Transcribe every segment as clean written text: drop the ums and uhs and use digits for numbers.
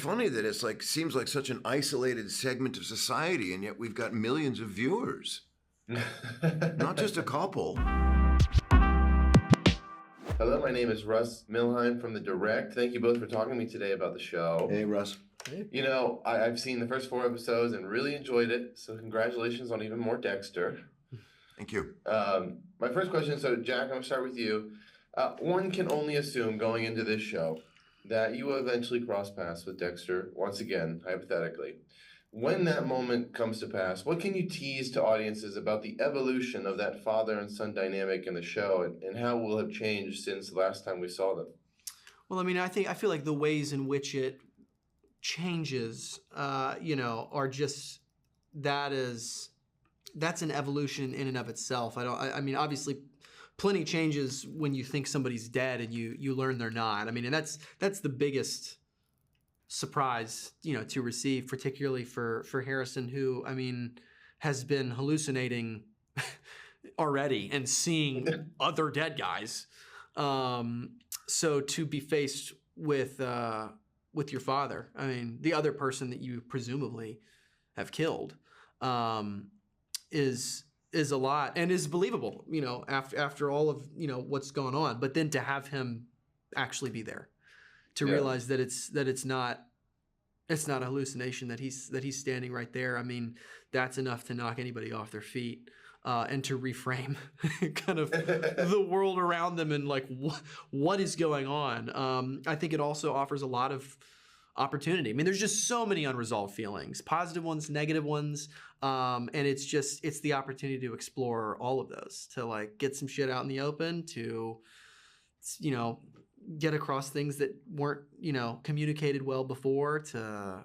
funny that it's like seems like such an isolated segment of society, and yet we've got millions of viewers. Not just a couple. Hello, my name is Russ Milheim from The Direct. Thank you both for talking to me today about the show. Hey, Russ. Hey. You know, I've seen the first 4 episodes and really enjoyed it, so congratulations on even more Dexter. Thank you. My first question, so Jack, I'm going to start with you. One can only assume going into this show that you will eventually cross paths with Dexter, once again, hypothetically. When that moment comes to pass, what can you tease to audiences about the evolution of that father and son dynamic in the show, and how will it have changed since the last time we saw them? Well, I mean, I feel like the ways in which it changes, are just that's an evolution in and of itself. I mean, obviously, plenty changes when you think somebody's dead and you learn they're not. I mean, and that's the biggest surprise, to receive, particularly for Harrison, who, I mean, has been hallucinating already and seeing other dead guys. So to be faced with your father, I mean, the other person that you presumably have killed, is a lot and is believable, after all of, what's going on. But then to have him actually be there, to realize that it's not a hallucination, that he's standing right there. I mean, that's enough to knock anybody off their feet, and to reframe kind of the world around them and like what is going on. I think it also offers a lot of opportunity. I mean, there's just so many unresolved feelings, positive ones, negative ones. And it's the opportunity to explore all of those, to like get some shit out in the open, to, get across things that weren't, communicated well before, to,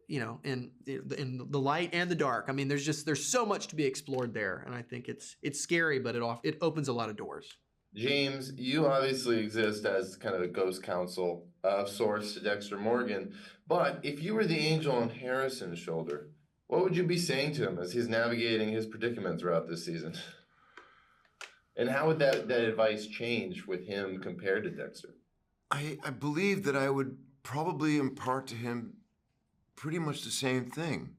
in the light and the dark. I mean, there's so much to be explored there. And I think it's scary, but it opens a lot of doors. James, you obviously exist as kind of a ghost counsel of sorts to Dexter Morgan, but if you were the angel on Harrison's shoulder, what would you be saying to him as he's navigating his predicament throughout this season? And how would that advice change with him compared to Dexter? I believe that I would probably impart to him pretty much the same thing.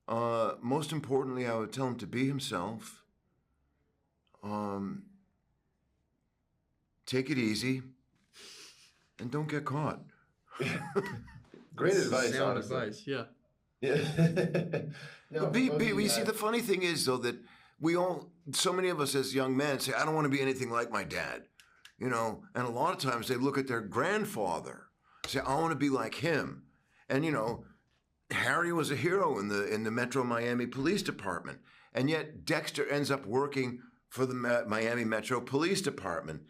Most importantly, I would tell him to be himself. Take it easy, and don't get caught. Great advice, sound honestly. Advice, yeah. No, you see, the funny thing is, though, that so many of us as young men say, I don't want to be anything like my dad. And a lot of times they look at their grandfather, say, I want to be like him. And, Harry was a hero in the Metro Miami Police Department. And yet Dexter ends up working for the Miami Metro Police Department.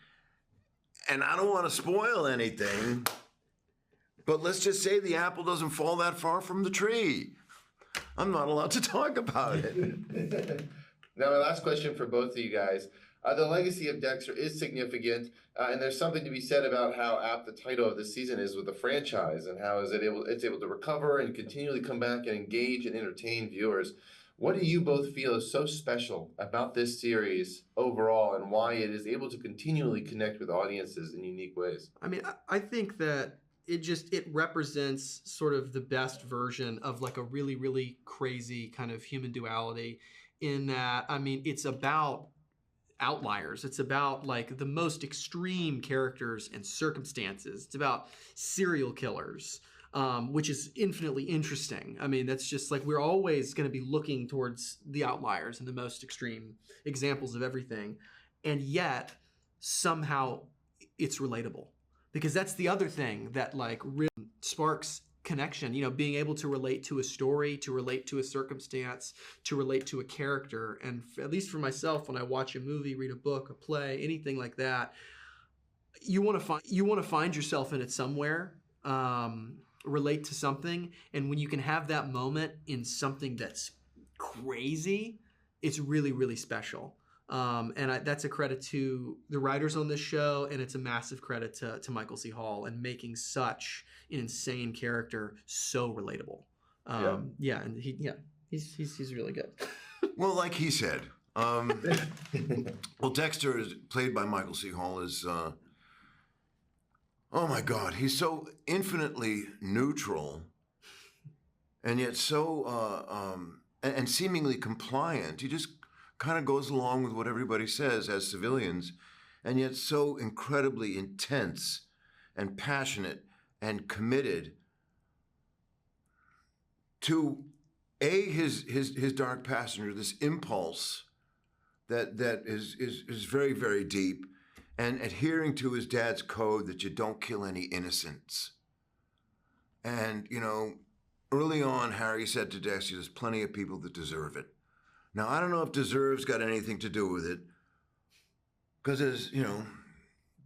And I don't want to spoil anything, but let's just say the apple doesn't fall that far from the tree. I'm not allowed to talk about it. Now, my last question for both of you guys. The legacy of Dexter is significant, and there's something to be said about how apt the title of this season is with the franchise, and how it's able to recover and continually come back and engage and entertain viewers. What do you both feel is so special about this series overall, and why it is able to continually connect with audiences in unique ways? I mean, I think that it represents sort of the best version of like a really, really crazy kind of human duality, in that, I mean, it's about outliers. It's about like the most extreme characters and circumstances. It's about serial killers, which is infinitely interesting. I mean, that's just like, we're always going to be looking towards the outliers and the most extreme examples of everything. And yet somehow it's relatable, because that's the other thing that like really sparks connection, being able to relate to a story, to relate to a circumstance, to relate to a character. And at least for myself, when I watch a movie, read a book, a play, anything like that, you want to find yourself in it somewhere, relate to something. And when you can have that moment in something that's crazy, it's really, really special. That's a credit to the writers on this show, and it's a massive credit to Michael C. Hall and making such an insane character so relatable. And he's really good. Well, like he said, well, Dexter is played by Michael C. Hall, is oh my God, he's so infinitely neutral, and yet so and seemingly compliant. He just kind of goes along with what everybody says as civilians, and yet so incredibly intense and passionate and committed to his dark passenger, this impulse that is very, very deep, and adhering to his dad's code that you don't kill any innocents. And, you know, early on, Harry said to Dexter, there's plenty of people that deserve it. Now, I don't know if deserves got anything to do with it, because there's, you know,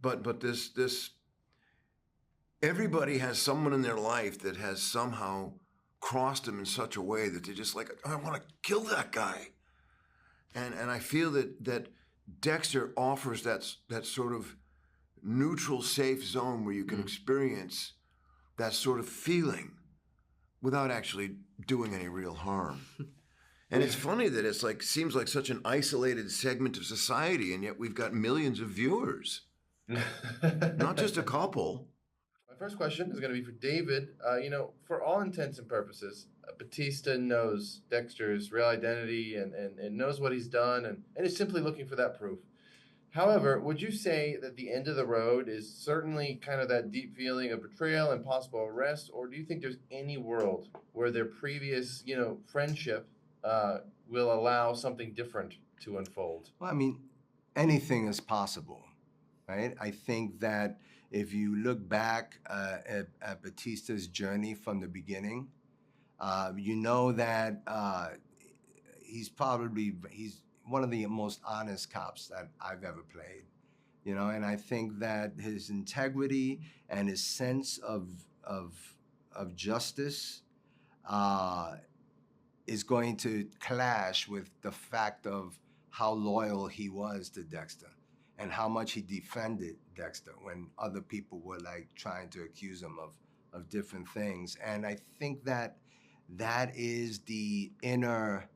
but this, everybody has someone in their life that has somehow crossed them in such a way that they're just like, I want to kill that guy. And I feel that Dexter offers that sort of neutral, safe zone where you can experience that sort of feeling without actually doing any real harm. And it's funny that it's like seems like such an isolated segment of society, and yet we've got millions of viewers, not just a couple. My first question is going to be for David. You know, for all intents and purposes, Batista knows Dexter's real identity and knows what he's done and is simply looking for that proof. However, would you say that the end of the road is certainly kind of that deep feeling of betrayal and possible arrest, or do you think there's any world where their previous, you know, friendship will allow something different to unfold? Well, I mean, anything is possible, right? I think that if you look back at Batista's journey from the beginning, you know that he's one of the most honest cops that I've ever played, you know, and I think that his integrity and his sense of justice is going to clash with the fact of how loyal he was to Dexter and how much he defended Dexter when other people were like trying to accuse him of different things. And I think that is the inner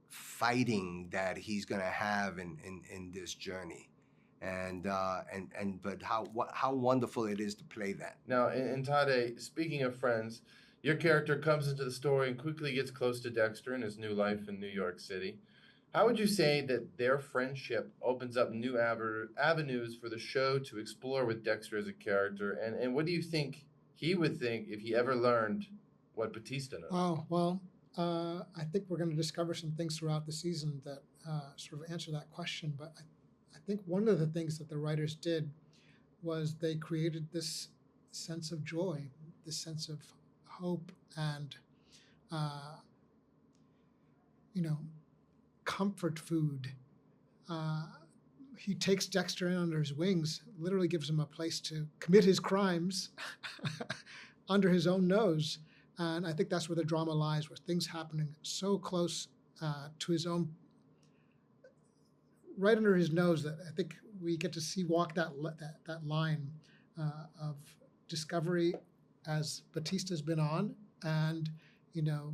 fighting that he's gonna have in this journey. But how wonderful it is to play that. Now, in Ntare, speaking of friends, your character comes into the story and quickly gets close to Dexter in his new life in New York City. How would you say that their friendship opens up new avenues for the show to explore with Dexter as a character? And what do you think he would think if he ever learned what Batista knows? Oh, well, I think we're going to discover some things throughout the season that sort of answer that question. But I think one of the things that the writers did was they created this sense of joy, this sense of hope and, you know, comfort food. He takes Dexter in under his wings, literally gives him a place to commit his crimes under his own nose. And I think that's where the drama lies, where things happening so close to his own, right under his nose, that I think we get to see walk that line of discovery as Batista's been on, and, you know,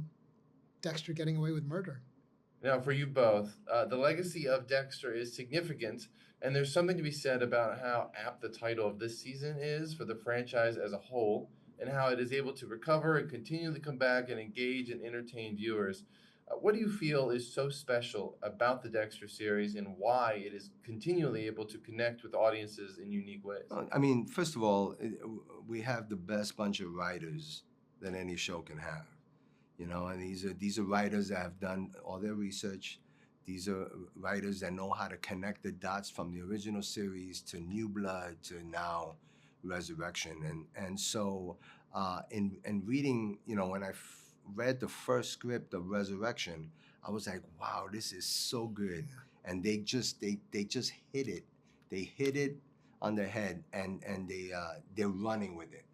Dexter getting away with murder. Now, for you both, the legacy of Dexter is significant, and there's something to be said about how apt the title of this season is for the franchise as a whole, and how it is able to recover and continually come back and engage and entertain viewers. What do you feel is so special about the Dexter series, and why it is continually able to connect with audiences in unique ways? I mean, first of all, we have the best bunch of writers that any show can have. You know, and these are writers that have done all their research. These are writers that know how to connect the dots from the original series to New Blood to now Resurrection. And so in reading, you know, when I read the first script of Resurrection, I was like, wow, this is so good. And they just hit it. They hit it on the head, and they're running with it.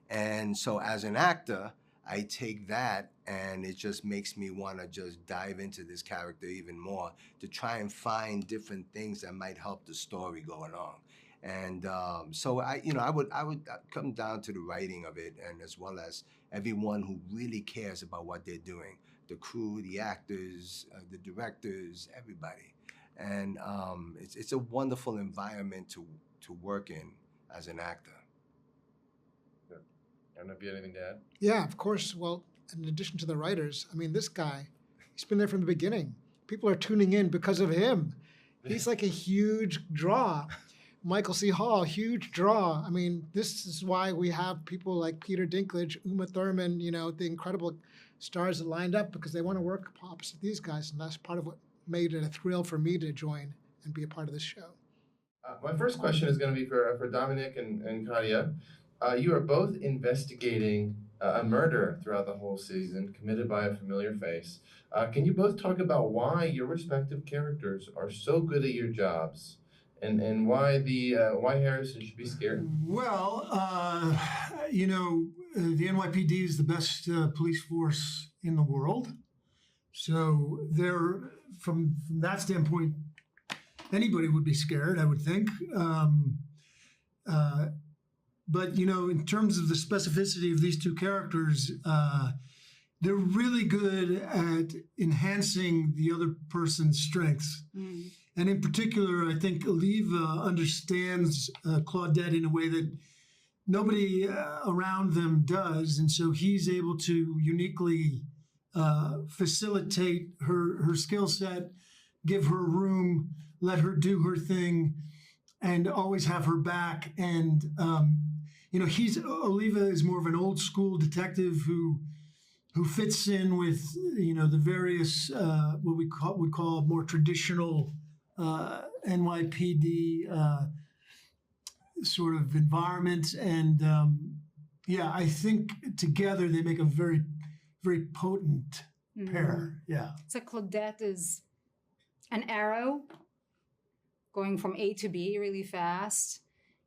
And so as an actor, I take that, and it just makes me want to just dive into this character even more to try and find different things that might help the story go along. And so I would come down to the writing of it, and as well as everyone who really cares about what they're doing, the crew, the actors, the directors, everybody. And it's a wonderful environment to work in as an actor. I don't know if you have anything to add. Yeah, of course. Well, in addition to the writers, I mean, this guy, he's been there from the beginning. People are tuning in because of him. He's like a huge draw. Michael C. Hall, huge draw. I mean, this is why we have people like Peter Dinklage, Uma Thurman, you know, the incredible stars that lined up because they want to work opposite these guys. And that's part of what made it a thrill for me to join and be a part of this show. My first question is going to be for Dominic and Kadia. You are both investigating a murder throughout the whole season committed by a familiar face. Can you both talk about why your respective characters are so good at your jobs and why why Harrison should be scared? Well, you know, the NYPD is the best police force in the world. So they're, from that standpoint, anybody would be scared, I would think. But, you know, in terms of the specificity of these two characters, they're really good at enhancing the other person's strengths. Mm. And in particular, I think Oliva understands Claudette in a way that nobody around them does. And so he's able to uniquely facilitate her skill set, give her room, let her do her thing, and always have her back. And, you know, Oliva is more of an old school detective who fits in with, you know, the various, what we would call more traditional NYPD sort of environment. And yeah, I think together they make a very, very potent pair. Yeah. So Claudette is an arrow going from A to B really fast.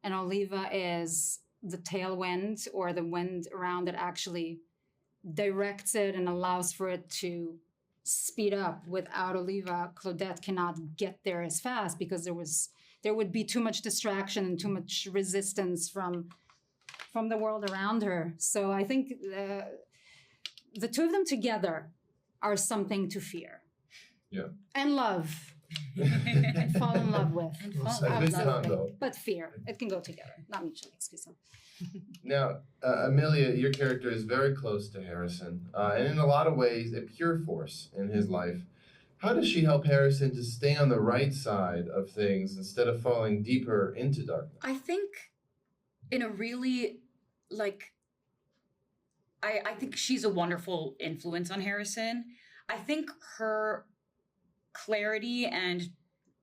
And Oliva is the tailwind or the wind around that actually directs it and allows for it to speed up. Without Oliva, Claudette cannot get there as fast because there would be too much distraction and too much resistance from the world around her. So I think the two of them together are something to fear. Yeah. And love. And fall in love with. Absolutely. But fear. It can go together. Not mutually exclusive. Now, Emilia, your character is very close to Harrison, and in a lot of ways, a pure force in his life. How does she help Harrison to stay on the right side of things instead of falling deeper into darkness? I think in a really, I think she's a wonderful influence on Harrison. I think her clarity and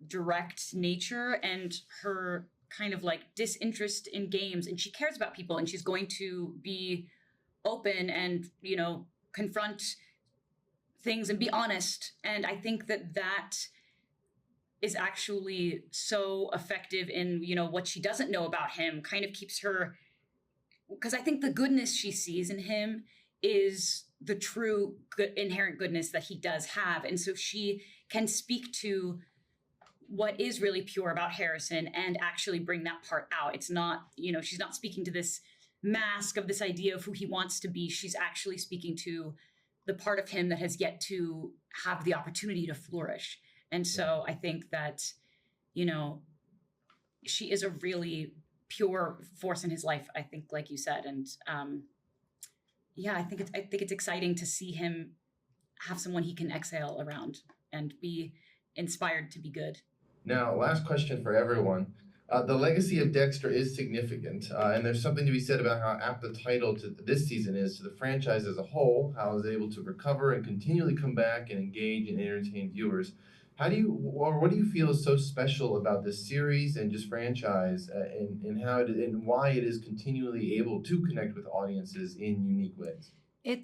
direct nature and her kind of like disinterest in games, and she cares about people and she's going to be open and, you know, confront things and be honest. And I think that is actually so effective in, you know, what she doesn't know about him kind of keeps her, because I think the goodness she sees in him is the true inherent goodness that he does have. And so she can speak to what is really pure about Harrison and actually bring that part out. It's not, you know, she's not speaking to this mask of this idea of who he wants to be. She's actually speaking to the part of him that has yet to have the opportunity to flourish. And so I think that, you know, she is a really pure force in his life, I think, like you said. And yeah, I think it's exciting to see him have someone he can exhale around and be inspired to be good. Now, last question for everyone. The legacy of Dexter is significant, and there's something to be said about how apt the title to this season is to the franchise as a whole, how it's able to recover and continually come back and engage and entertain viewers. What do you feel is so special about this series and just franchise, and why it is continually able to connect with audiences in unique ways? It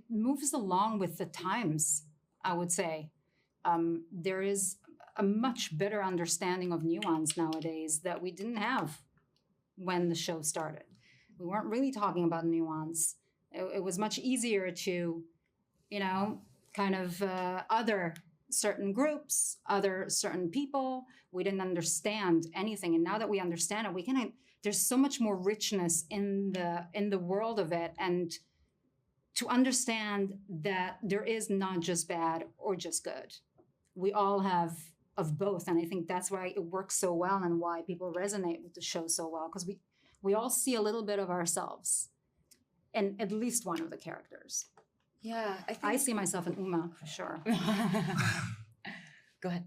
moves along with the times, I would say. There is a much better understanding of nuance nowadays that we didn't have when the show started. We weren't really talking about nuance. It was much easier to, you know, kind of other certain groups, other certain people. We didn't understand anything. And now that we understand it, there's so much more richness in the world of it. And to understand that there is not just bad or just good. We all have of both. And I think that's why it works so well and why people resonate with the show so well, because we all see a little bit of ourselves in at least one of the characters. Yeah, I think I see myself in Uma for sure. Go ahead.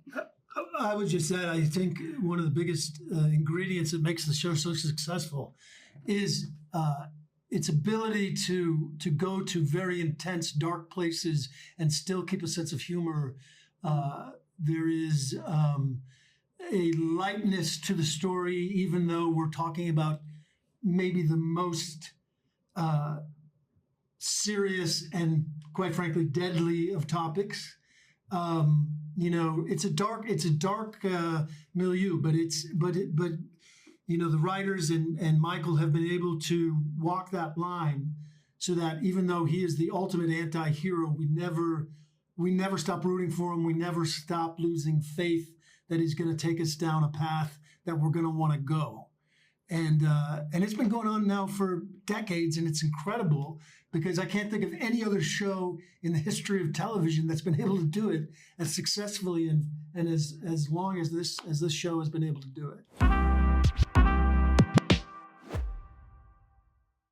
I would just add, I think one of the biggest ingredients that makes the show so successful is its ability to go to very intense, dark places and still keep a sense of humor. There is a lightness to the story, even though we're talking about maybe the most serious and, quite frankly, deadly of topics. It's a dark milieu, but the writers and Michael have been able to walk that line so that even though he is the ultimate anti-hero, we never stop rooting for him. We never stop losing faith that he's going to take us down a path that we're going to want to go. And it's been going on now for decades, and it's incredible because I can't think of any other show in the history of television that's been able to do it as successfully and as long as this show has been able to do it.